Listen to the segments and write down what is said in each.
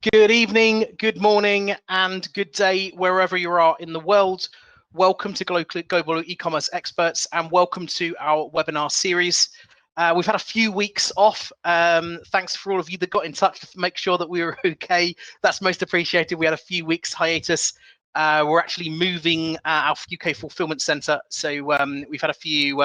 Good evening, good morning, and good day wherever you are in the world. Welcome to Global E-Commerce Experts, and welcome to our webinar series. We've had a few weeks off. Thanks for all of you that got in touch to make sure that we were okay. That's most appreciated. We had a few weeks hiatus. We're actually moving our UK fulfillment center, so we've had a few. We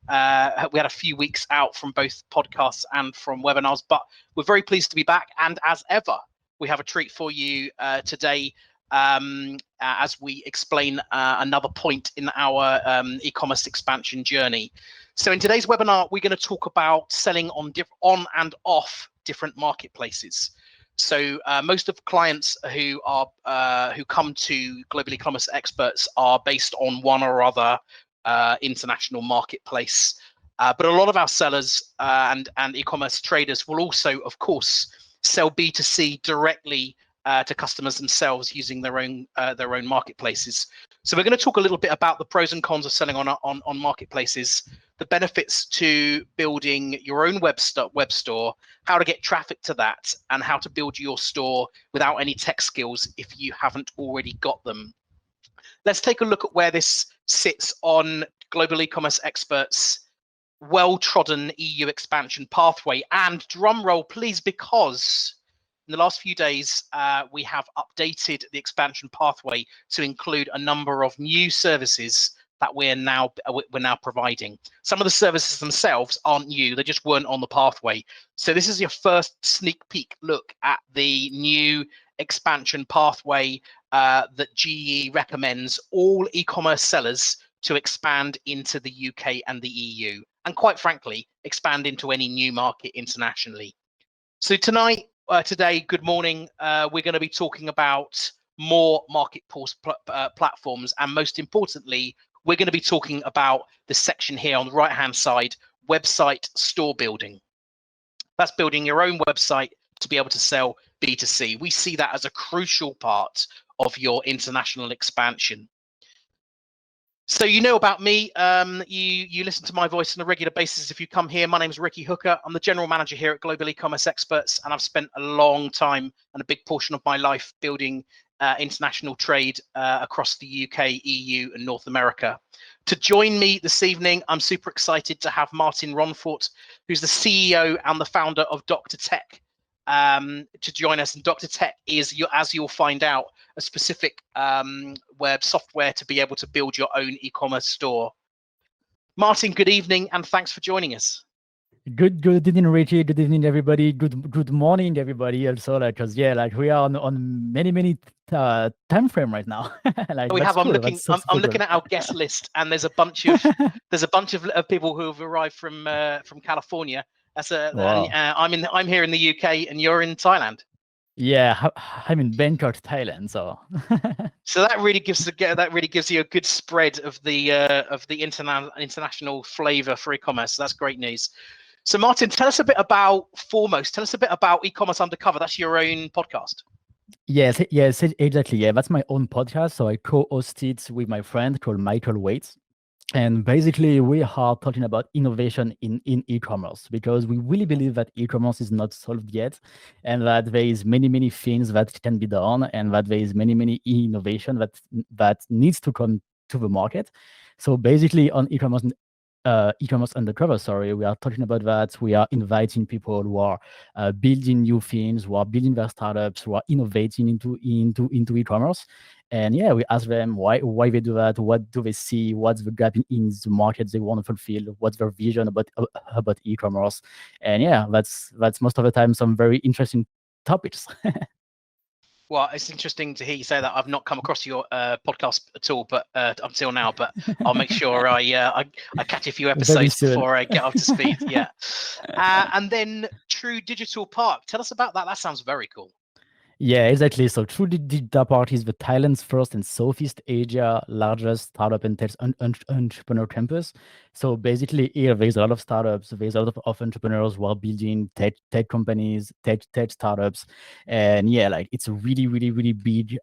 had a few weeks out from both podcasts and from webinars, but we're very pleased to be back. And as ever, we have a treat for you today as we explain another point in our e-commerce expansion journey. So in today's webinar, we're going to talk about selling on and off different marketplaces. So most of the clients who come to Global E-Commerce Experts are based on one or other international marketplace. But a lot of our sellers and e-commerce traders will also, of course, sell B2C directly to customers themselves using their own marketplaces. So we're going to talk a little bit about the pros and cons of selling on marketplaces, the benefits to building your own web store, how to get traffic to that, and how to build your store without any tech skills if you haven't already got them. Let's take a look at where this sits on Global E-Commerce Experts' well-trodden EU expansion pathway. And drum roll, please, because in the last few days, we have updated the expansion pathway to include a number of new services that we're now providing. Some of the services themselves aren't new, they just weren't on the pathway. So this is your first sneak peek look at the new expansion pathway that GE recommends all e-commerce sellers to expand into the UK and the EU, and quite frankly, expand into any new market internationally. So today, good morning, we're going to be talking about more marketplace platforms, and most importantly, we're going to be talking about the section here on the right-hand side, website store building. That's building your own website to be able to sell B2C. We see that as a crucial part of your international expansion. So you know about me, you listen to my voice on a regular basis if you come here. My name is Riki Hooker. I'm the general manager here at Global E-Commerce Experts, and I've spent a long time and a big portion of my life building international trade across the UK, EU, and North America. To join me this evening, I'm super excited to have Martin Ronfort, who's the CEO and the founder of DrTech, to join us. And DrTech is, as you'll find out, a specific web software to be able to build your own e-commerce store. Martin, good evening, and thanks for joining us. Good evening, Richie. Good evening, everybody. Good morning, everybody. Also, because we are on many time frame right now. We have. I'm looking at our guest list, and there's a bunch of people who have arrived from California. That's wow. I'm here in the UK, and you're in Thailand. Yeah, I'm in Bangkok, Thailand. So that really gives you a good spread of the international flavor for e-commerce. That's great news. So Martin, tell us a bit about e-commerce undercover. That's your own podcast. Yes, exactly. Yeah, that's my own podcast. So I co-host it with my friend called Michael Waits. And basically, we are talking about innovation in e-commerce, because we really believe that e-commerce is not solved yet, and that there is many things that can be done, and that there is many innovation that needs to come to the market. So basically, on e-commerce undercover, we are talking about that. We are inviting people who are building new things, who are building their startups, who are innovating into e-commerce. And yeah, we ask them why they do that, what do they see, what's the gap in the market they want to fulfill, what's their vision about e-commerce. And yeah, that's most of the time some very interesting topics. Well, it's interesting to hear you say that. I've not come across your podcast at all, but until now. But I'll make sure I catch a few episodes before I get up to speed. Yeah. And then True Digital Park. Tell us about that. That sounds very cool. Yeah, exactly. So True Digital Park is the Thailand's first and Southeast Asia largest startup and tech entrepreneur campus. So basically, here there's a lot of startups, there's a lot of entrepreneurs who are building tech companies, tech startups, and yeah, it's a really big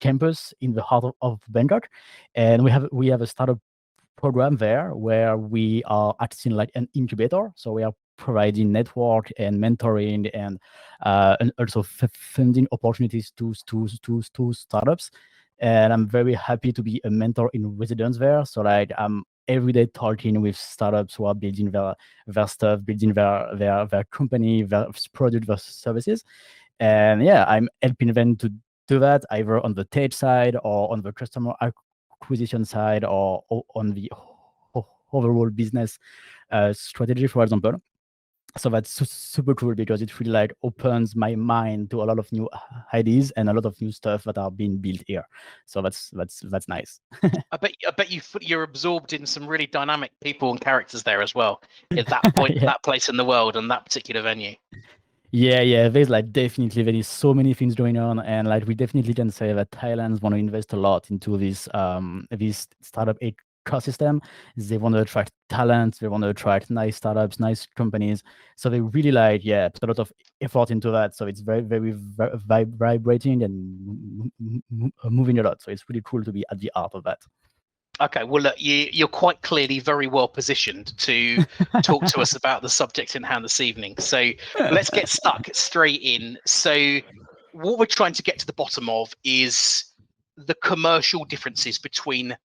campus in the heart of Bangkok, and we have a startup program there where we are acting like an incubator. So we are providing network and mentoring and also funding opportunities to startups. And I'm very happy to be a mentor in residence there. So like I'm every day talking with startups who are building their stuff, building their company, their product, their services. And yeah, I'm helping them to do that either on the tech side or on the customer acquisition side or on the overall business strategy, for example. So that's super cool because it really like opens my mind to a lot of new ideas and a lot of new stuff that are being built here. So that's nice. I bet you're absorbed in some really dynamic people and characters there as well at that point, Yeah. that place in the world and that particular venue. Yeah. There's like definitely there is so many things going on, and like we definitely can say that Thailand's want to invest a lot into this startup ecosystem. They want to attract talent, they want to attract nice startups, nice companies. So they really like put a lot of effort into that. So it's very vibrating and moving a lot. So it's really cool to be at the heart of that. Okay, well, look, you're quite clearly very well positioned to talk to us about the subject in hand this evening. So let's get stuck straight in. So what we're trying to get to the bottom of is the commercial differences between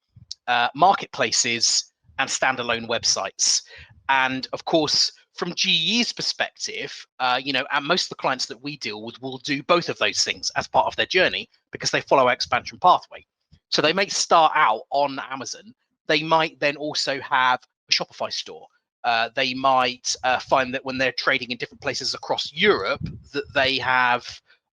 marketplaces and standalone websites. And of course, from GE's perspective, and most of the clients that we deal with will do both of those things as part of their journey because they follow our expansion pathway. So they may start out on Amazon. They might then also have a Shopify store. They might find that when they're trading in different places across Europe, that they have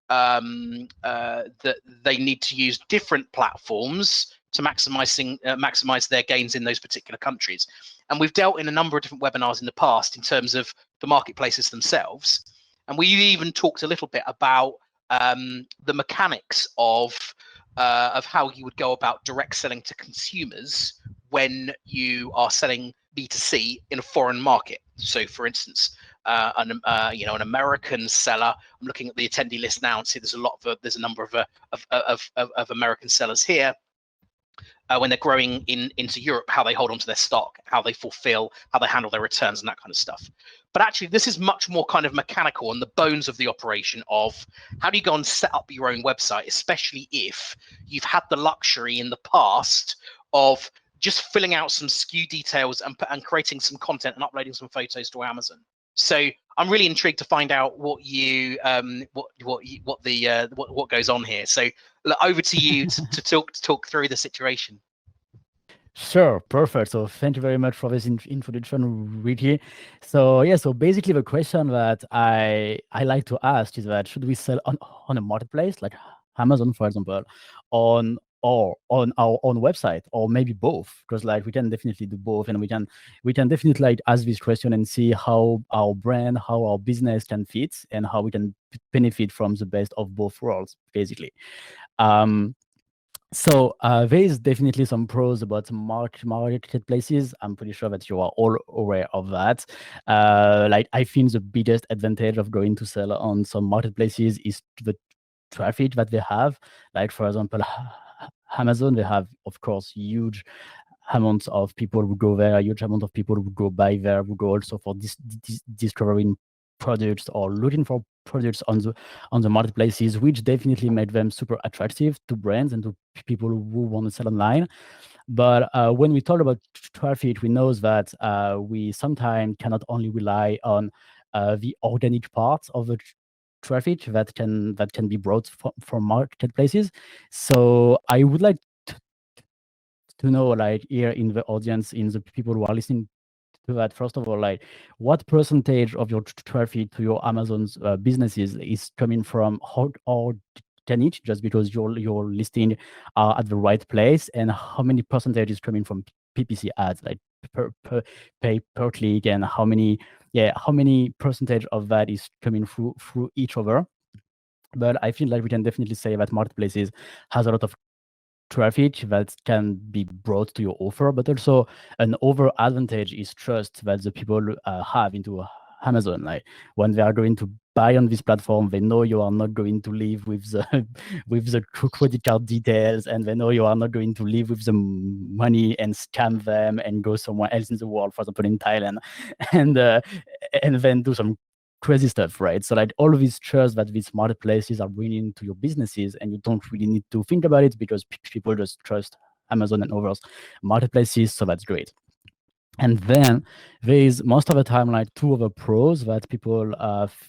that they need to use different platforms to maximize their gains in those particular countries. And we've dealt in a number of different webinars in the past in terms of the marketplaces themselves. And we even talked a little bit about the mechanics of how you would go about direct selling to consumers when you are selling B2C in a foreign market. So, for instance, an American seller. I'm looking at the attendee list now and see there's a number of American sellers here. When they're growing into Europe, how they hold on to their stock, how they fulfill, how they handle their returns and that kind of stuff. But actually, this is much more kind of mechanical and the bones of the operation of how do you go and set up your own website, especially if you've had the luxury in the past of just filling out some SKU details and creating some content and uploading some photos to Amazon. So I'm really intrigued to find out what goes on here. So over to you to talk through the situation. Sure, perfect. So thank you very much for this introduction, Riki. So so basically the question that I like to ask is that should we sell on a marketplace like Amazon, for example, on our own website, or maybe both? Because like we can definitely do both, and we can definitely like ask this question and see how our brand, how our business can fit, and how we can benefit from the best of both worlds, basically. So there is definitely some pros about marketplaces. I'm pretty sure that you are all aware of that. Like I think the biggest advantage of going to sell on some marketplaces is the traffic that they have. Like for example, Amazon, they have of course huge amounts of people who go there, a huge amount of people who go buy there, who go also for discovering products or looking for products on the marketplaces, which definitely made them super attractive to brands and to people who want to sell online. But when we talk about traffic, we know that we sometimes cannot only rely on the organic parts of the traffic that can be brought from marketplaces. So I would like to know, like here in the audience, in the people who are listening to that, first of all, like what percentage of your traffic to your Amazon's businesses is coming from organic, just because your listing are at the right place, and how many percentage is coming from PPC ads, like pay per click, and how many percentage of that is coming through each other? But I feel like we can definitely say that marketplaces has a lot of traffic that can be brought to your offer, but also an over advantage is trust that the people have into Amazon. Like when they are going to buy on this platform, they know you are not going to leave with the with the credit card details, and they know you are not going to leave with the money and scam them and go somewhere else in the world, for example in Thailand, and uh, and then do some crazy stuff, right? So like all of these trust that these marketplaces are bringing to your businesses, and you don't really need to think about it because people just trust Amazon and others marketplaces, so that's great. And then there is most of the time like two other pros that people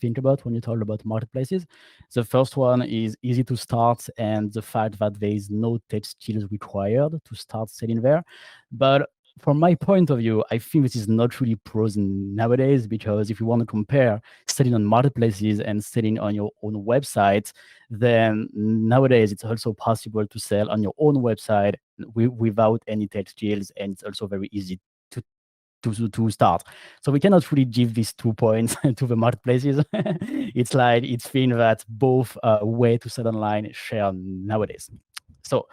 think about when you talk about marketplaces. The first one is easy to start and the fact that there is no tech skills required to start selling there. But from my point of view, I think this is not really pros nowadays, because if you want to compare selling on marketplaces and selling on your own website, then nowadays it's also possible to sell on your own website without any tech skills, and it's also very easy to start. So we cannot really give these 2 points to the marketplaces. It's like it's thing that both way to sell online share nowadays. So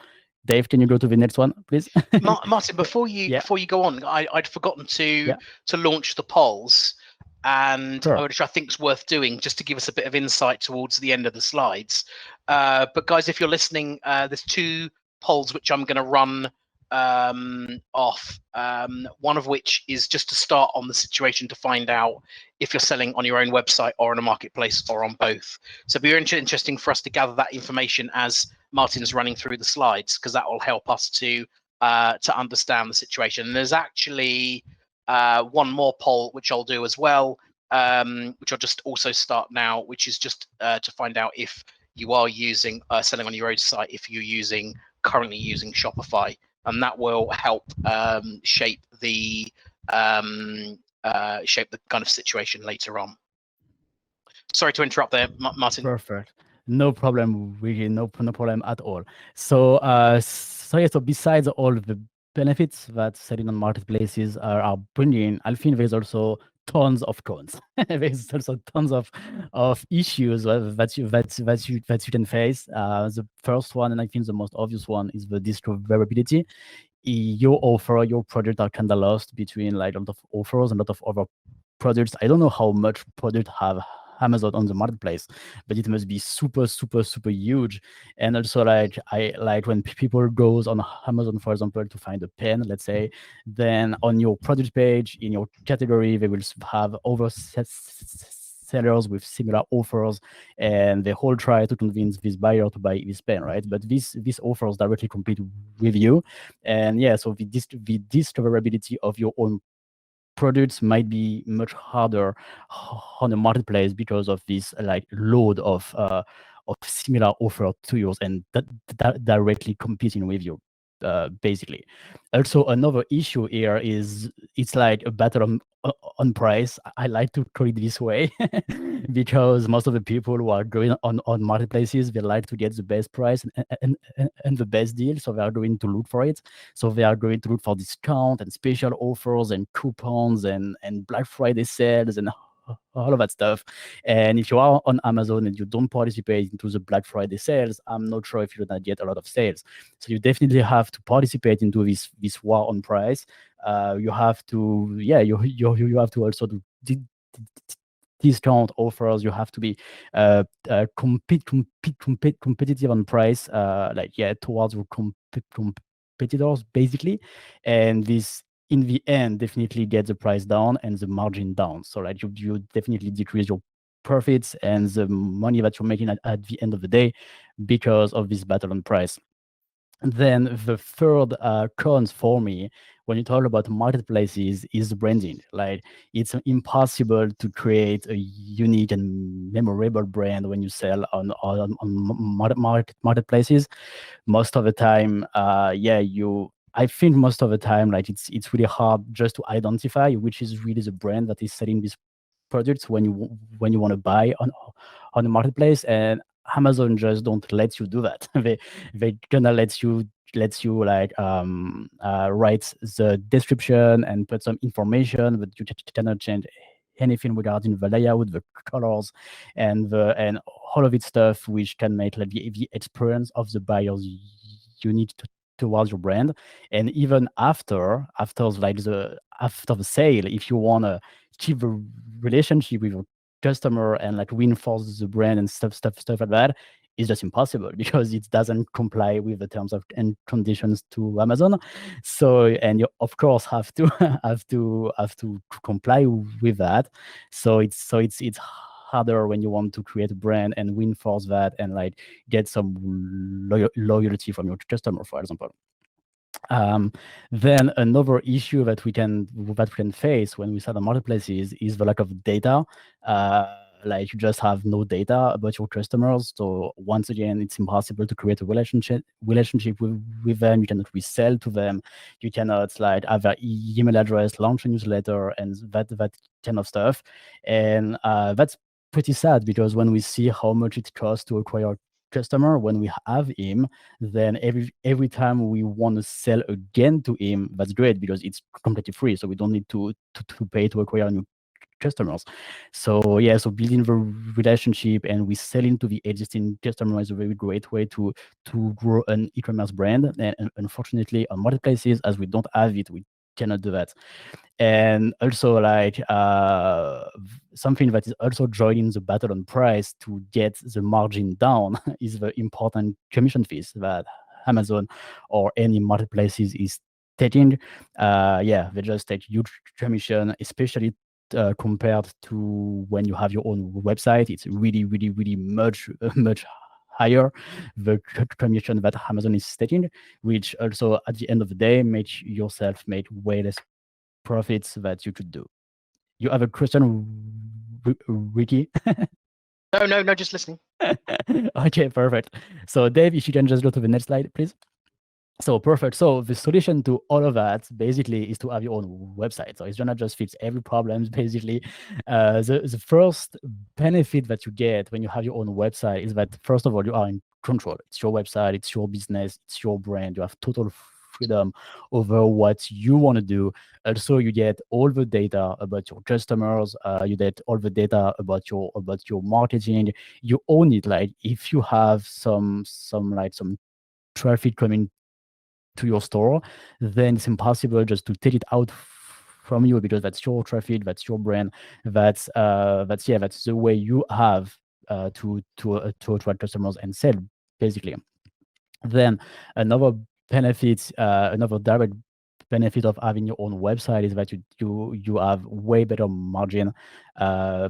Dave, can you go to the next one, please? Martin, before you go on, I'd forgotten to launch the polls, and which I think is worth doing, just to give us a bit of insight towards the end of the slides. But guys, if you're listening, there's 2 polls which I'm going to run off, one of which is just to start on the situation to find out if you're selling on your own website or on a marketplace or on both. So it'd be interesting for us to gather that information as Martin's running through the slides, because that will help us to understand the situation. And there's actually one more poll which I'll do as well, which I'll just also start now, which is just to find out if you are using selling on your own site, if you're currently using Shopify, and that will help shape the kind of situation later on. Sorry to interrupt there, Martin. Perfect. No problem, really, no problem at all. So, so besides all the benefits that selling on marketplaces are bringing, I think there's also tons of cons. There's also tons of issues that you can face. The first one, and I think the most obvious one, is the discoverability. Your product are kind of lost between like a lot of offers and a lot of other products. I don't know how much product have Amazon on the marketplace, but it must be super huge. And also like I like when people goes on Amazon, for example, to find a pen, let's say, then on your product page in your category they will have over sellers with similar offers, and they all try to convince this buyer to buy this pen, right? But these offers directly compete with you, and so the discoverability of your own products might be much harder on the marketplace because of this like load of similar offer to yours, and that directly competing with you, basically. Also, another issue here is it's like a battle on price. I like to call it this way because most of the people who are going on marketplaces, they like to get the best price and the best deal, so they are going to look for it. So they are going to look for discount and special offers and coupons and Black Friday sales and all of that stuff. And if you are on Amazon and you don't participate into the Black Friday sales, I'm not sure if you're gonna get a lot of sales. So you definitely have to participate into this war on price. You have to, you have to also do discount offers. You have to be competitive on price, towards your competitors, basically. And this, in the end, definitely get the price down and the margin down. So like you definitely decrease your profits and the money that you're making at the end of the day because of this battle on price. Then the third cons for me when you talk about marketplaces is branding. Like it's impossible to create a unique and memorable brand when you sell on marketplaces. Most of the time, I think most of the time, like it's really hard just to identify which is really the brand that is selling these products when you want to buy on the marketplace. And Amazon just don't let you do that. they gonna let you like write the description and put some information, but you cannot change anything regarding the layout, the colors, and all of it stuff, which can make like the experience of the buyers unique towards your brand. And even after the sale, if you want to keep the relationship with your customer and like reinforce the brand and stuff like that is just impossible because it doesn't comply with the terms of and conditions to Amazon. So, and you of course have to have to comply with that. So it's harder when you want to create a brand and reinforce that and like get some loyalty from your customer, for example. Then another issue that we can face when we start on marketplaces is the lack of data. Like you just have no data about your customers. So once again, it's impossible to create a relationship with them. You cannot resell to them. You cannot like have their email address, launch a newsletter, and that kind of stuff. And that's pretty sad because when we see how much it costs to acquire a customer, when we have him, then every time we want to sell again to him, that's great because it's completely free. So we don't need to pay to acquire new customers. So yeah, so building the relationship and we selling to the existing customer is a very great way to grow an e-commerce brand. And unfortunately, on marketplaces, as we don't have it, we cannot do that. And also like something that is also joining the battle on price to get the margin down is the important commission fees that Amazon or any marketplaces is taking. Yeah, they just take huge commission, especially compared to when you have your own website. It's really much higher the commission that Amazon is taking, which also at the end of the day makes yourself make way less profits that you could do. You have a question, Riki? No, just listening. Okay, perfect. So Dave, if you can just go to the next slide, please. So perfect. So the solution to all of that basically is to have your own website. So it's gonna just fix every problem. Basically, the first benefit that you get when you have your own website is that first of all you are in control. It's your website, it's your business, it's your brand. You have total freedom over what you want to do. Also, you get all the data about your customers. You get all the data about your marketing. You own it. Like if you have some traffic coming to your store, then it's impossible just to take it out from you because that's your traffic, that's your brand, that's the way you have to attract customers and sell basically. Then another another direct benefit of having your own website is that you have way better margin.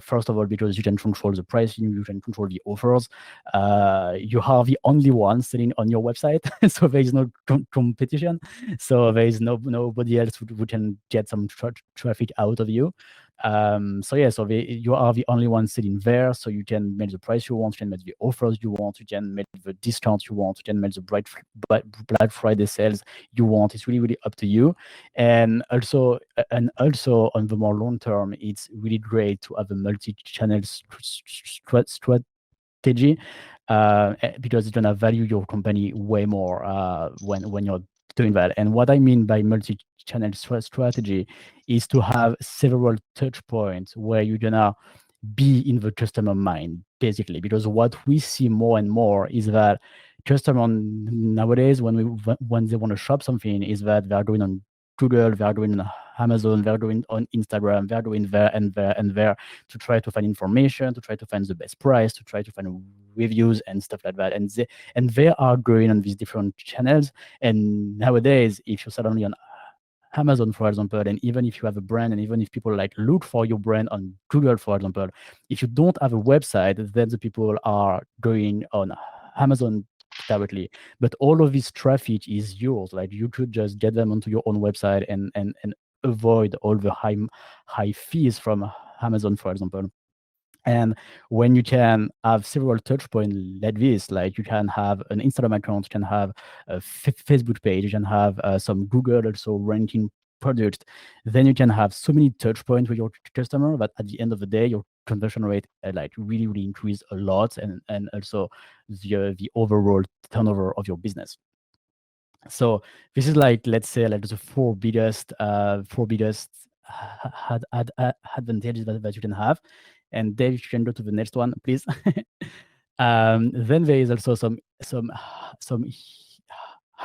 First of all, because you can control the pricing, you can control the offers. You are the only one selling on your website, so there is no competition. So there is nobody else who can get some traffic out of you. So yeah, so you are the only one sitting there, so you can make the price you want, you can make the offers you want, you can make the discounts you want, you can make the Black Friday sales you want. It's really up to you. And also on the more long term, it's really great to have a multi-channel strategy because it's gonna value your company way more when you're doing that. And what I mean by multi-channel strategy is to have several touch points where you're gonna be in the customer mind, basically. Because what we see more and more is that customer nowadays, when they want to shop something, is that they are going on Google, they are going on Amazon, they are going on Instagram, they are going there and there and there to try to find information, to try to find the best price, to try to find reviews and stuff like that. And they are going on these different channels. And nowadays, if you suddenly on Amazon, for example, and even if you have a brand, and even if people like look for your brand on Google, for example, if you don't have a website, then the people are going on Amazon directly. But all of this traffic is yours. Like you could just get them onto your own website and avoid all the high fees from Amazon, for example. And when you can have several touch points like this, like you can have an Instagram account, you can have a Facebook page, you can have some Google also ranking products, then you can have so many touch points with your customer that at the end of the day, your conversion rate like really increase a lot, and also the overall turnover of your business. So this is like, let's say, like the four biggest advantages that you can have. And Dave, if you can go to the next one, please. Then there is also some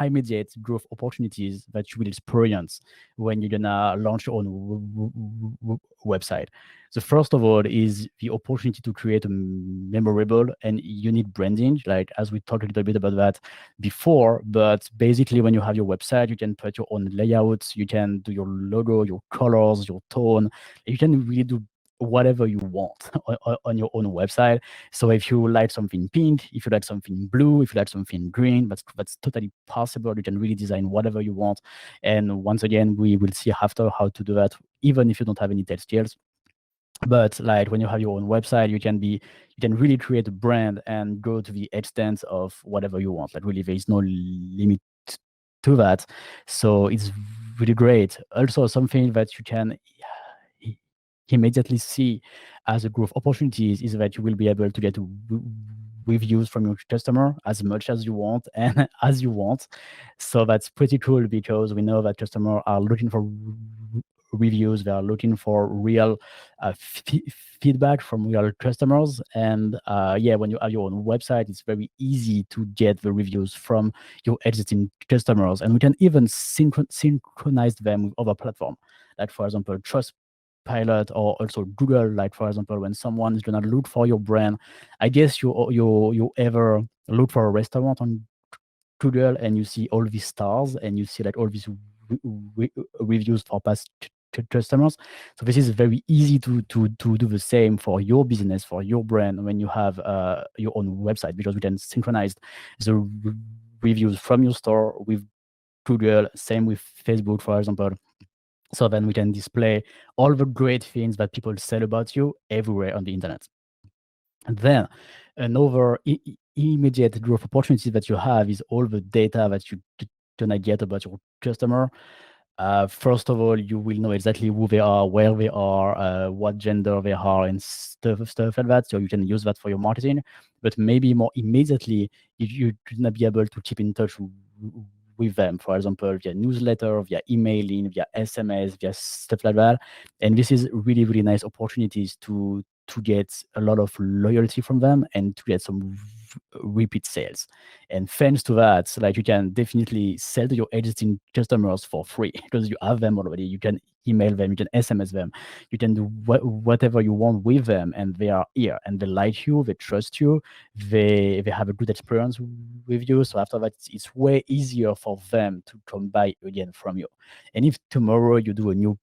immediate growth opportunities that you will experience when you're gonna launch your own website. The first of all is the opportunity to create a memorable and unique branding, like as we talked a little bit about that before. But basically, when you have your website, you can put your own layouts, you can do your logo, your colors, your tone. You can really do whatever you want on your own website. So if you like something pink, if you like something blue, if you like something green, that's totally possible. You can really design whatever you want. And once again, we will see after how to do that, even if you don't have any tech skills. But like when you have your own website, you can really create a brand and go to the extent of whatever you want. Like really, there is no limit to that. So it's really great. Also, something that you can immediately see as a growth opportunities is that you will be able to get reviews from your customer as much as you want and as you want. So that's pretty cool because we know that customers are looking for reviews. They are looking for real feedback from real customers. And yeah, when you have your own website, it's very easy to get the reviews from your existing customers. And we can even synchronize them with other platforms. Like for example, Trustpilot or also Google. Like for example, when someone is gonna look for your brand, I guess you ever look for a restaurant on Google and you see all these stars and you see like all these reviews for past customers. So this is very easy to do the same for your business, for your brand when you have your own website, because we can synchronize the reviews from your store with Google, same with Facebook, for example. So then we can display all the great things that people say about you everywhere on the internet. And then another immediate growth opportunity that you have is all the data that you gonna get about your customer. First of all, you will know exactly who they are, where they are, what gender they are, and stuff like that. So you can use that for your marketing. But maybe more immediately, you're gonna be able to keep in touch with them, for example, via newsletter, via emailing, via SMS, via stuff like that. And this is really, really nice opportunities to get a lot of loyalty from them and to get some repeat sales. And thanks to that, like you can definitely sell to your existing customers for free because you have them already. You can email them, you can SMS them, you can do whatever you want with them, and they are here and they like you, they trust you, they have a good experience with you. So after that, it's way easier for them to come buy again from you. And if tomorrow you do a new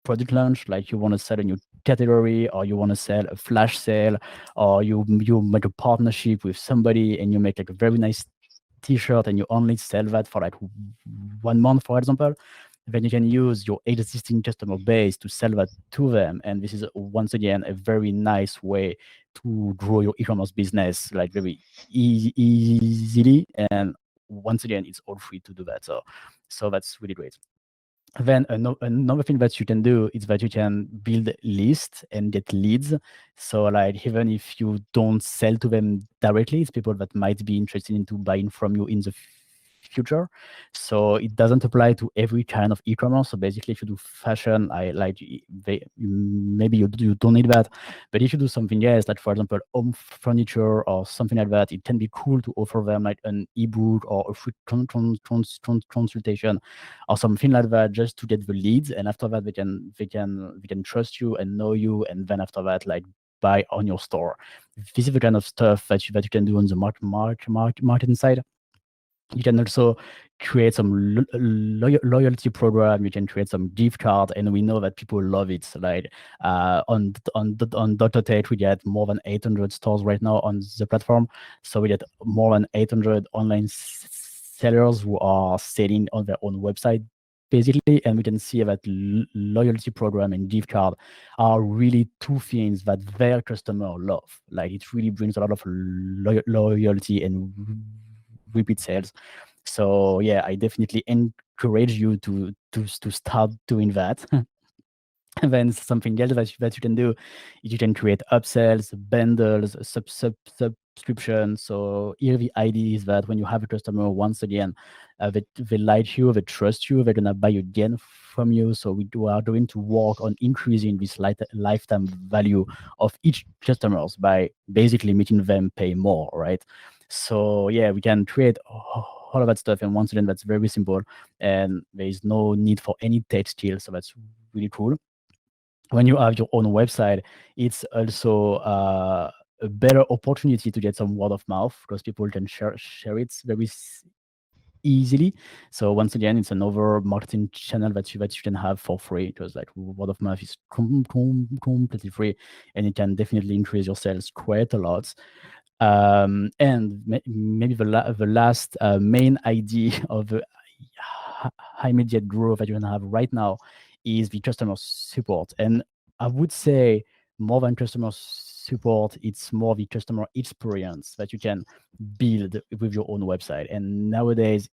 product launch, like you want to sell a new category, or you want to sell a flash sale, or you make a partnership with somebody and you make like a very nice t-shirt and you only sell that for like 1 month, for example, then you can use your existing customer base to sell that to them. And this is once again a very nice way to grow your e-commerce business, like very easily. And once again, it's all free to do that. So that's really great. Then another thing that you can do is that you can build lists and get leads. So like even if you don't sell to them directly, it's people that might be interested into buying from you in the future. So it doesn't apply to every kind of e-commerce. So basically, if you do fashion, maybe you don't need that. But if you do something else, like for example, home furniture or something like that, it can be cool to offer them like an ebook or a free consultation or something like that, just to get the leads. And after that, they can trust you and know you. And then after that, like buy on your store. This is the kind of stuff that you can do on the marketing side. You can also create some loyalty program. You can create some gift card, and we know that people love it. Like on DrTech, we get more than 800 stores right now on the platform. So we get more than 800 online sellers who are selling on their own website, basically. And we can see that loyalty program and gift card are really two things that their customer love. Like it really brings a lot of loyalty and repeat sales. So yeah, I definitely encourage you to start doing that. And then something else that you can do is you can create upsells, bundles, subscriptions. So here the idea is that when you have a customer, once again, they like you, they trust you, they're gonna buy again from you. So we are going to work on increasing this lifetime value of each customers by basically making them pay more, right? So yeah, we can create all of that stuff. And once again, that's very simple, and there is no need for any tech skills. So that's really cool. When you have your own website, it's also a better opportunity to get some word of mouth, because people can share it very easily. So once again, it's another marketing channel that you can have for free, because like word of mouth is completely free, and it can definitely increase your sales quite a lot. And maybe the last main idea of the high immediate growth that you can have right now is the customer support. And I would say more than customer support, it's more the customer experience that you can build with your own website. And nowadays,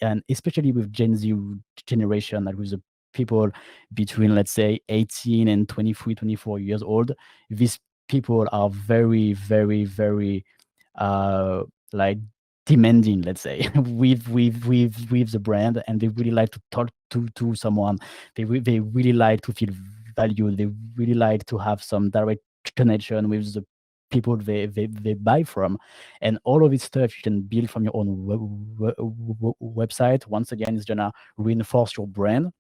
and especially with Gen Z generation, like with the people between, let's say, 18 and 23, 24 years old, these people are very, very, very like demanding, let's say, with the brand, and they really like to talk to someone. They really like to feel valued. They really like to have some direct connection with the people they buy from. And all of this stuff you can build from your own website. Once again, it's gonna reinforce your brand,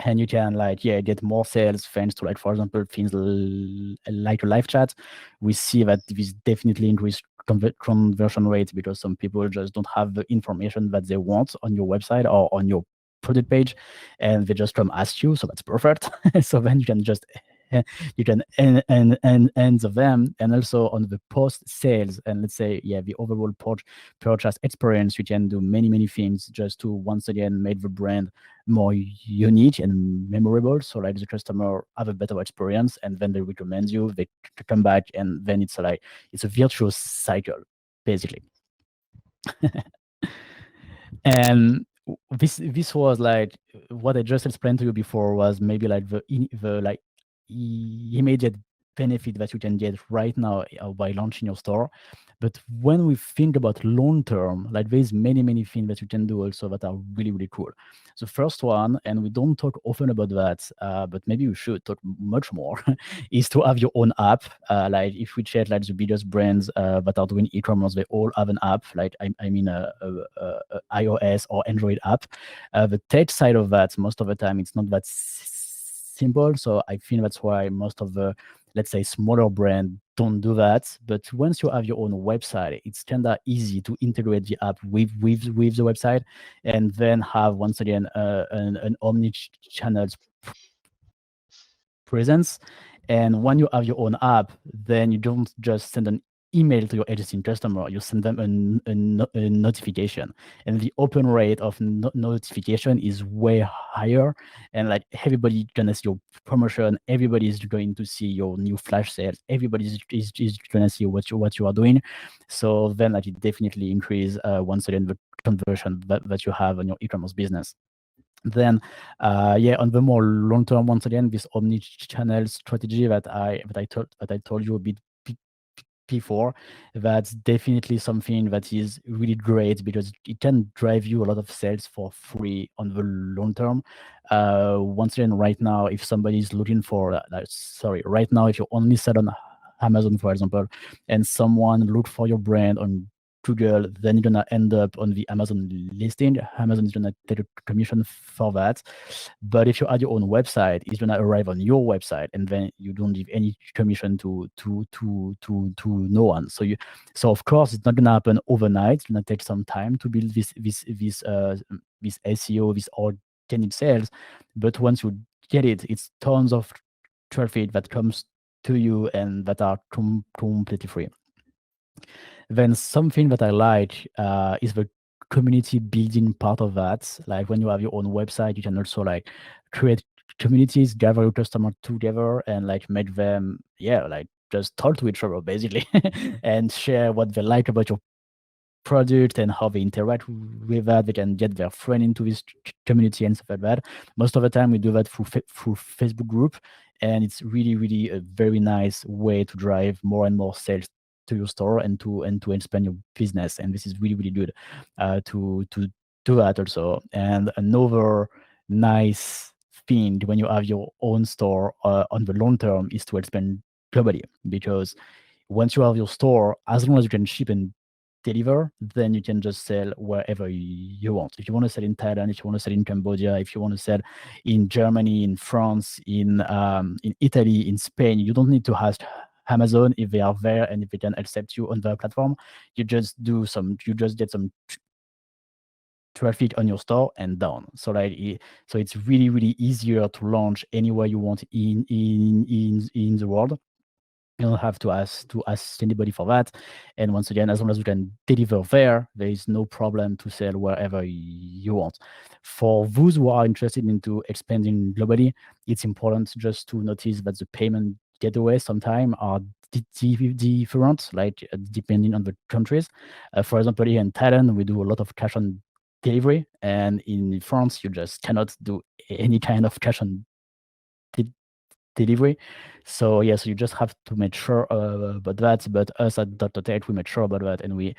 and you can get more sales thanks to, like, for example, things like a live chat. We see that this definitely increase conversion rate, because some people just don't have the information that they want on your website or on your product page, and they just come ask you. So that's perfect. So then you can just you can end of them. And also on the post sales, and let's say the overall purchase experience, you can do many things just to once again make the brand more unique and memorable. So like the customer have a better experience, and then they recommend you, they come back, and then it's a virtuous cycle, basically. And this was like what I just explained to you before, was maybe like the immediate benefit that you can get right now by launching your store. But when we think about long term, like there's many things that you can do also that are really cool. The first one, and we don't talk often about that, but maybe we should talk much more, is to have your own app. Like if we check like the biggest brands that are doing e-commerce, they all have an app. Like I mean a iOS or Android app. The tech side of that, most of the time, it's not that simple. So I think that's why most of the, let's say, smaller brand don't do that. But once you have your own website, it's kind of easy to integrate the app with the website, and then have once again an omni-channel presence. And when you have your own app, then you don't just send an email to your existing customer, you send them a notification, and the open rate of notification is way higher. And like everybody gonna see your promotion, everybody is going to see your new flash sales, everybody is gonna see what you are doing. So then like it definitely increase once again the conversion that you have on your e-commerce business. Then on the more long term, once again, this omni-channel strategy that I told you a bit before, that's definitely something that is really great, because it can drive you a lot of sales for free on the long term. Once again, right now, if somebody is looking for right now, if you only sell on Amazon, for example, and someone look for your brand on Google, then you're gonna end up on the Amazon listing. Amazon is gonna take a commission for that. But if you add your own website, it's gonna arrive on your website, and then you don't give any commission to no one. So of course it's not gonna happen overnight. It's gonna take some time to build this SEO, this organic sales. But once you get it, it's tons of traffic that comes to you and that are completely free. Then something that I like is the community building part of that. Like when you have your own website, you can also like create communities, gather your customer together, and like make them like just talk to each other basically, and share what they like about your product and how they interact with that. They can get their friend into this community and stuff like that. Most of the time we do that through Facebook group, and it's really a very nice way to drive more and more sales to your store and to expand your business. And this is really good to do that also. And another nice thing when you have your own store on the long term is to expand globally, because once you have your store, as long as you can ship and deliver, then you can just sell wherever you want. If you want to sell in Thailand, if you want to sell in Cambodia, if you want to sell in Germany, in France, in Italy, in Spain, you don't need to ask Amazon if they are there and if they can accept you on their platform. You just get some traffic on your store and done. So so it's really easier to launch anywhere you want in the world. You don't have to ask anybody for that. And once again, as long as you can deliver there is no problem to sell wherever you want. For those who are interested into expanding globally, it's important just to notice that the payment gateway sometimes are different, like depending on the countries. For example, here in Thailand, we do a lot of cash on delivery, and in France, you just cannot do any kind of cash on delivery. So yes, you just have to make sure about that. But us at DrTech, we made sure about that, and we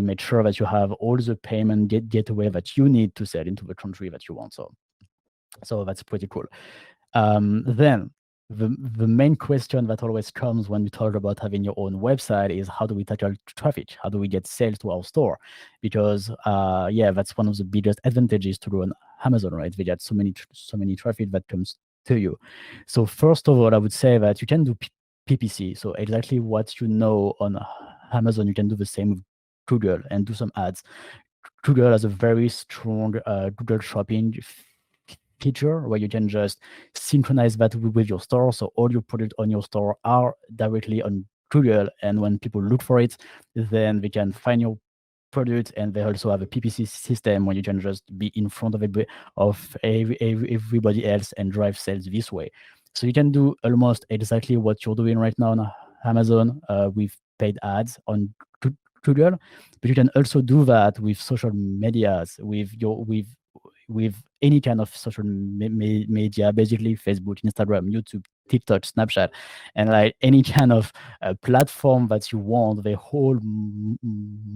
made sure that you have all the payment gateway that you need to sell into the country that you want. So that's pretty cool. Then the main question that always comes when we talk about having your own website is, how do we tackle traffic? How do we get sales to our store? Because that's one of the biggest advantages to go on Amazon, right? We get so many traffic that comes to you. So first of all, I would say that you can do PPC. So exactly what you know on Amazon, you can do the same with Google and do some ads. Google has a very strong Google Shopping feature where you can just synchronize that with your store. So all your products on your store are directly on Google, and when people look for it, then they can find your product. And they also have a PPC system where you can just be in front of everybody else and drive sales this way. So you can do almost exactly what you're doing right now on Amazon with paid ads on Google, but you can also do that with social medias, with any kind of social media, basically Facebook, Instagram, YouTube, TikTok, Snapchat, and like any kind of platform that you want. They all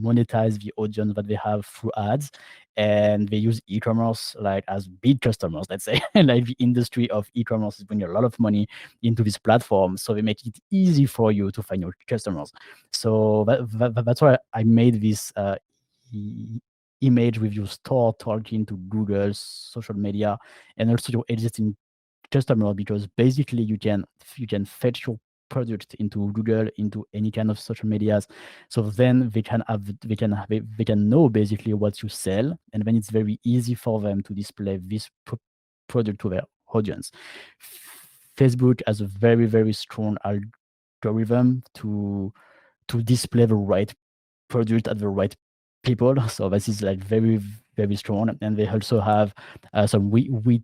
monetize the audience that they have through ads, and they use e-commerce like as big customers, let's say. Like the industry of e-commerce is bringing a lot of money into this platform, so they make it easy for you to find your customers. So that's why I made this image with your store talking to Google, social media, and also your existing customer, because basically you can fetch your product into Google, into any kind of social medias. So then they can know basically what you sell, and then it's very easy for them to display this product to their audience. Facebook has a very strong algorithm to display the right product at the right people. So this is like very strong. And they also have some we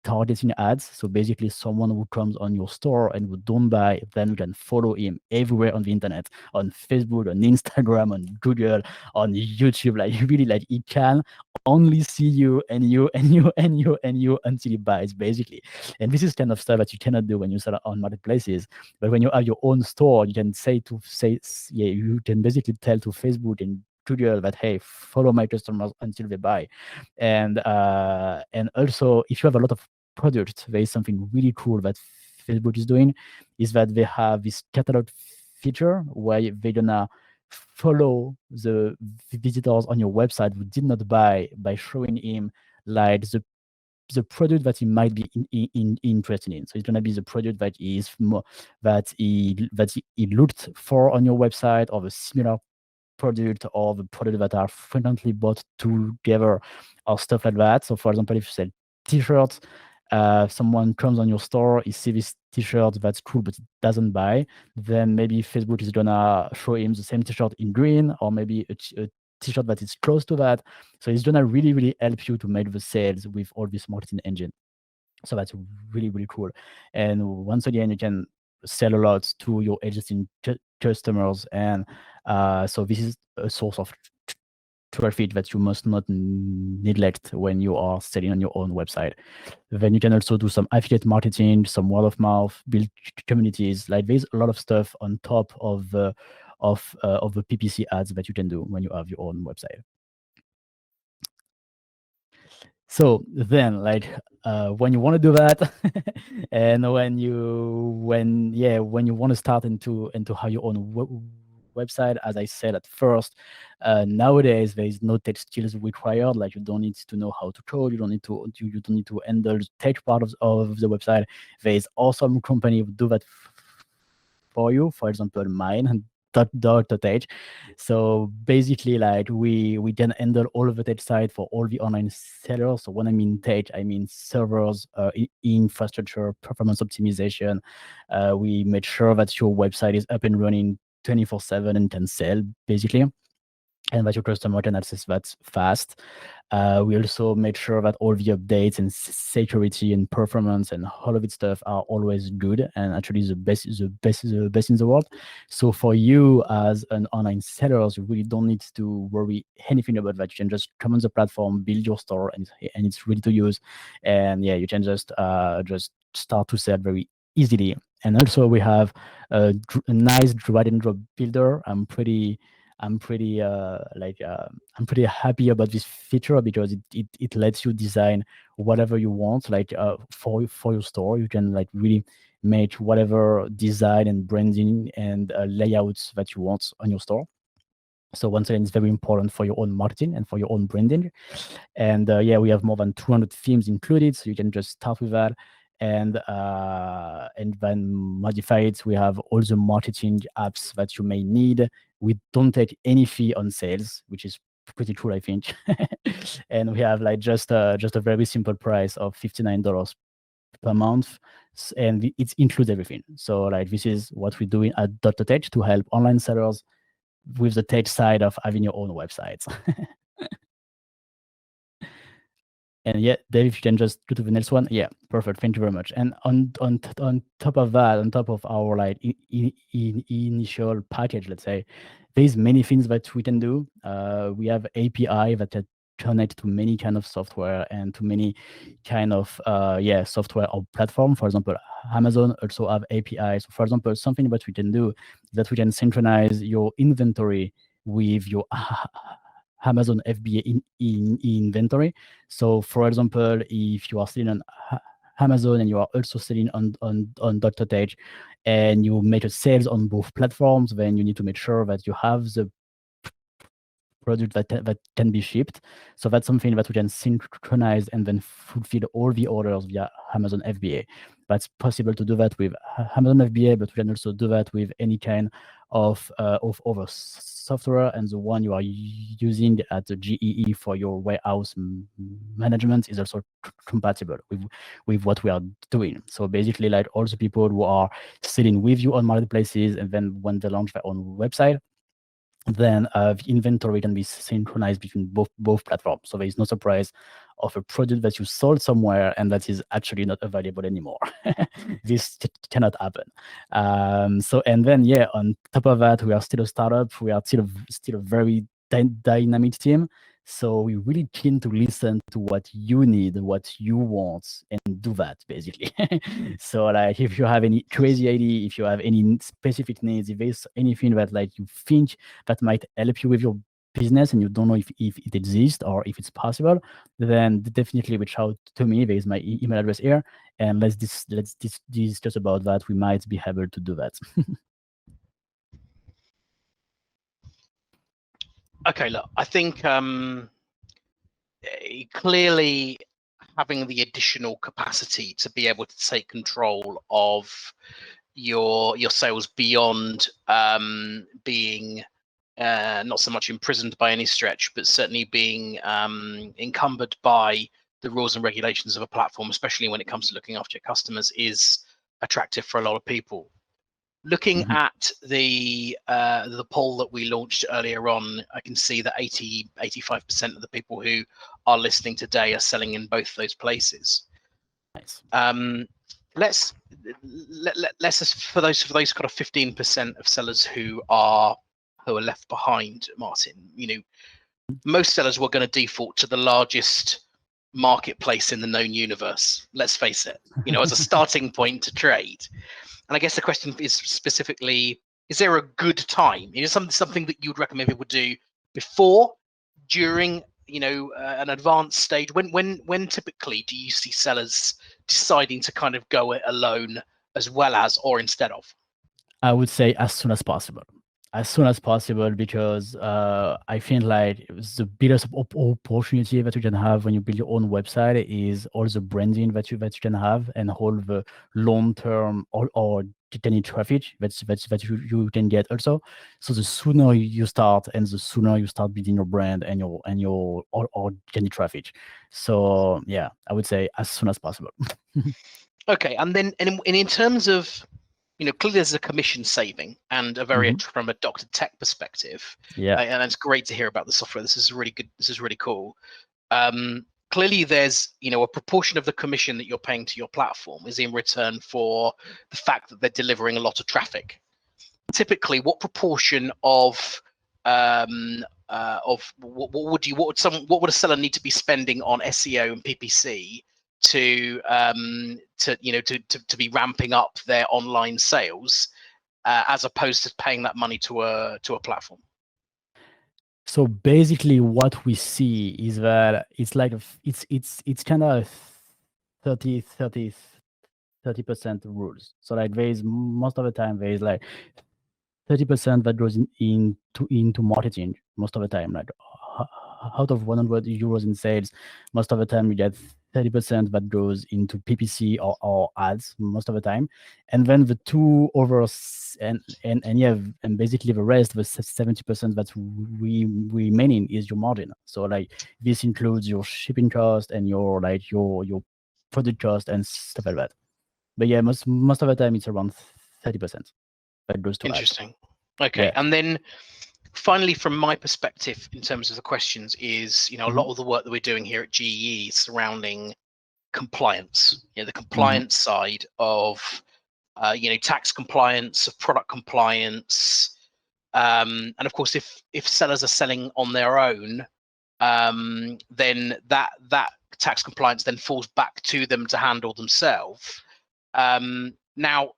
targeting ads. So basically, someone who comes on your store and who don't buy, then you can follow him everywhere on the internet, on Facebook, on Instagram, on Google, on YouTube. Like really, like he can only see you and you until he buys, basically. And this is kind of stuff that you cannot do when you sell on marketplaces. But when you have your own store, you can you can basically tell to Facebook and Google that, hey, follow my customers until they buy. And also, if you have a lot of products, there is something really cool that Facebook is doing, is that they have this catalog feature where they're gonna follow the visitors on your website who did not buy by showing him like the product that he might be interested in. So it's gonna be the product that is more that he looked for on your website, or the similar product, or the product that are frequently bought together, or stuff like that. So for example, if you sell t-shirts, someone comes on your store, he sees this t-shirt that's cool but it doesn't buy, then maybe Facebook is gonna show him the same t-shirt in green, or maybe a t-shirt that is close to that. So it's gonna really help you to make the sales with all this marketing engine. So that's really cool. And once again, you can sell a lot to your existing customers. And so this is a source of traffic that you must not neglect when you are selling on your own website. Then you can also do some affiliate marketing, some word of mouth, build communities. Like there's a lot of stuff on top of the PPC ads that you can do when you have your own website. So then, like, when you want to do that, and when you want to start into have your own website. As I said at first, nowadays there is no tech skills required. Like you don't need to know how to code. You don't need to handle the tech part of the website. There is awesome company who do that for you. For example, mine and DrTech. So basically, like we can handle all of the tech side for all the online sellers. So when I mean tech, I mean servers, infrastructure, performance optimization. We make sure that your website is up and running 24/7 and can sell basically, and that your customer can access that fast. We also made sure that all the updates and security and performance and all of its stuff are always good and actually the best in the world. So for you as an online seller, you really don't need to worry anything about that. You can just come on the platform, build your store, and it's ready to use. And yeah, you can just start to sell very easily. And also we have a nice drag and drop builder. I'm pretty happy about this feature because it lets you design whatever you want, like for your store. You can like really make whatever design and branding and layouts that you want on your store. So once again, it's very important for your own marketing and for your own branding. And yeah, we have more than 200 themes included, so you can just start with that and then modify it. We have all the marketing apps that you may need. We don't take any fee on sales, which is pretty cool, I think. And we have like just a very simple price of $59 per month, and it includes everything. So like this is what we're doing at DrTech to help online sellers with the tech side of having your own websites. And yeah, Dave, if you can just go to the next one. Yeah, perfect. Thank you very much. And on top of that, on top of our like initial package, let's say, there's many things that we can do. We have API that can connect to many kind of software and to many kind of software or platform. For example, Amazon also have APIs. So for example, something that we can do is that we can synchronize your inventory with your Amazon FBA in inventory. So for example, if you are selling on Amazon and you are also selling on DrTech and you make a sales on both platforms, then you need to make sure that you have the product that can be shipped. So that's something that we can synchronize and then fulfill all the orders via Amazon FBA. That's possible to do that with Amazon FBA, but we can also do that with any kind of other software. And the one you are using at the GEE for your warehouse management is also compatible with what we are doing. So basically, like all the people who are selling with you on marketplaces, and then when they launch their own website, then the inventory can be synchronized between both platforms. So there is no surprise of a product that you sold somewhere and that is actually not available anymore. This cannot happen. So, and then, yeah, on top of that, we are still a startup. We are still a very dynamic team. So we're really keen to listen to what you need, what you want, and do that, basically. So like if you have any crazy idea, if you have any specific needs, if there's anything that like you think that might help you with your business and you don't know if it exists or if it's possible, then definitely reach out to me. There is my email address here, and let's discuss about that. We might be able to do that. Okay, look, I think clearly having the additional capacity to be able to take control of your sales beyond being not so much imprisoned by any stretch, but certainly being encumbered by the rules and regulations of a platform, especially when it comes to looking after your customers, is attractive for a lot of people. Looking at the poll that we launched earlier on, I can see that 85% of the people who are listening today are selling in both those places. Nice. Let's for those kind of 15% of sellers who are left behind, Martin. You know, most sellers were going to default to the largest marketplace in the known universe. Let's face it. You know, as a starting point to trade. And I guess the question is specifically, is there a good time? You know, something that you would recommend people do before, during, you know, an advanced stage? When typically do you see sellers deciding to kind of go it alone as well as or instead of? I would say as soon as possible. as soon as possible, because I think like the biggest opportunity that you can have when you build your own website is all the branding that you can have, and all the long term or any traffic that you can get also. So the sooner you start, and the sooner you start building your brand and your organic traffic. So yeah, I would say as soon as possible. Okay, and then in terms of, clearly there's a commission saving and a very from a DrTech perspective. Yeah. And it's great to hear about the software. This is really good. This is really cool. Clearly there's, a proportion of the commission that you're paying to your platform is in return for the fact that they're delivering a lot of traffic. Typically, what proportion of what would a seller need to be spending on SEO and PPC to be ramping up their online sales, as opposed to paying that money to a platform? So basically, what we see is that it's like it's kind of 30% rules. So like there is most of the time there is like 30% that goes into marketing most of the time. Like out of 100 euros in sales, most of the time you get 30% that goes into PPC or ads most of the time, and then the two others and basically the rest, the 70% that's remaining is your margin. So like this includes your shipping cost and your product cost and stuff like that. But yeah, most of the time it's around 30% that goes to ads. Interesting. Okay, Yeah. and then finally, from my perspective, in terms of the questions, is a lot of the work that we're doing here at GE surrounding compliance. The compliance side of tax compliance, of product compliance, and of course, if sellers are selling on their own, then that tax compliance then falls back to them to handle themselves. Now,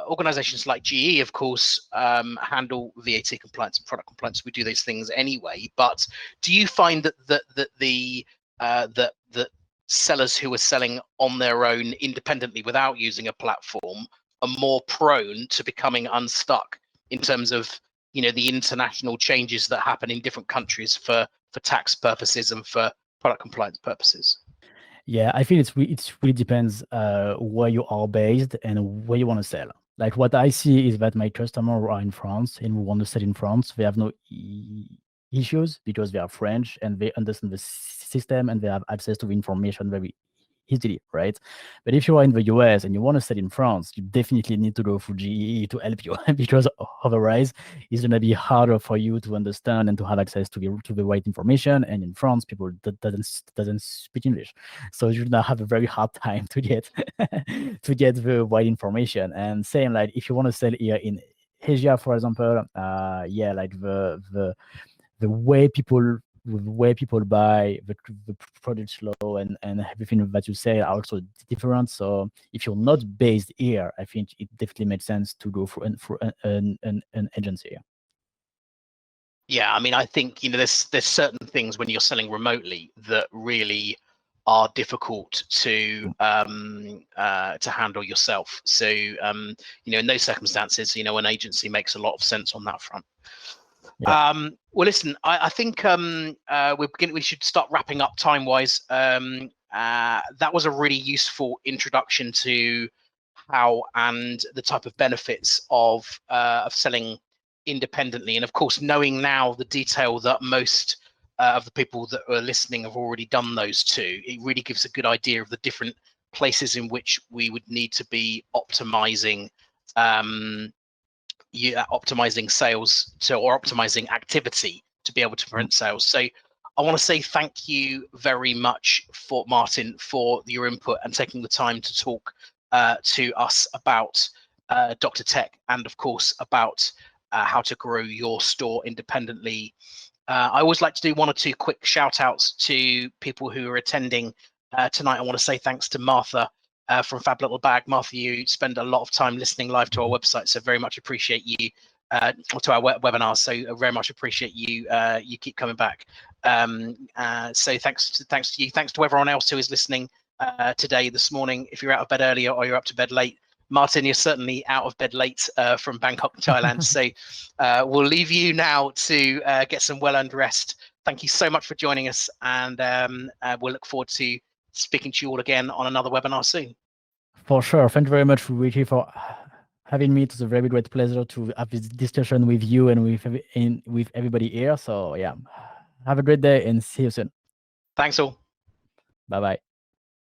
organizations like GE, of course, handle VAT compliance and product compliance. We do those things anyway. But do you find that the sellers who are selling on their own independently without using a platform are more prone to becoming unstuck in terms of the international changes that happen in different countries for tax purposes and for product compliance purposes? Yeah, I think it really depends where you are based and where you want to sell. Like what I see is that my customers are in France and we want to sell in France. They have no issues because they are French and they understand the system and they have access to the information very easily, right? But if you are in the US and you want to sell in France, you definitely need to go through GE to help you because otherwise it's going to be harder for you to understand and to have access to the right information. And in France, people doesn't speak English, so you're gonna have a very hard time to get to get the right information. And same like if you want to sell here in Asia, for example, yeah, like the way people buy the product flow and everything that you say are also different. So if you're not based here, I think it definitely makes sense to go for an agency. Yeah, I mean, I think there's certain things when you're selling remotely that really are difficult to handle yourself. So in those circumstances, an agency makes a lot of sense on that front. Yeah. Well, listen, I think we should start wrapping up time-wise. That was a really useful introduction to how and the type of benefits of selling independently, and of course, knowing now the detail that most of the people that are listening have already done those two, it really gives a good idea of the different places in which we would need to be optimizing. Optimizing sales or optimizing activity to be able to print sales. So I want to say thank you very much for Martin for your input and taking the time to talk to us about DrTech and of course about how to grow your store independently. I always like to do one or two quick shout outs to people who are attending tonight. I want to say thanks to Martha from Fab Little Bag. Martha, you spend a lot of time listening live to our website, so very much appreciate you, to our webinars. So I very much appreciate you. You keep coming back. So thanks to you. Thanks to everyone else who is listening today, this morning. If you're out of bed earlier or you're up to bed late, Martin, you're certainly out of bed late from Bangkok, Thailand. So we'll leave you now to get some well-earned rest. Thank you so much for joining us, and we'll look forward to speaking to you all again on another webinar soon. For sure. Thank you very much, Riki, for having me. It was a very great pleasure to have this discussion with you and with everybody here. So yeah, have a great day and see you soon. Thanks all. Bye-bye.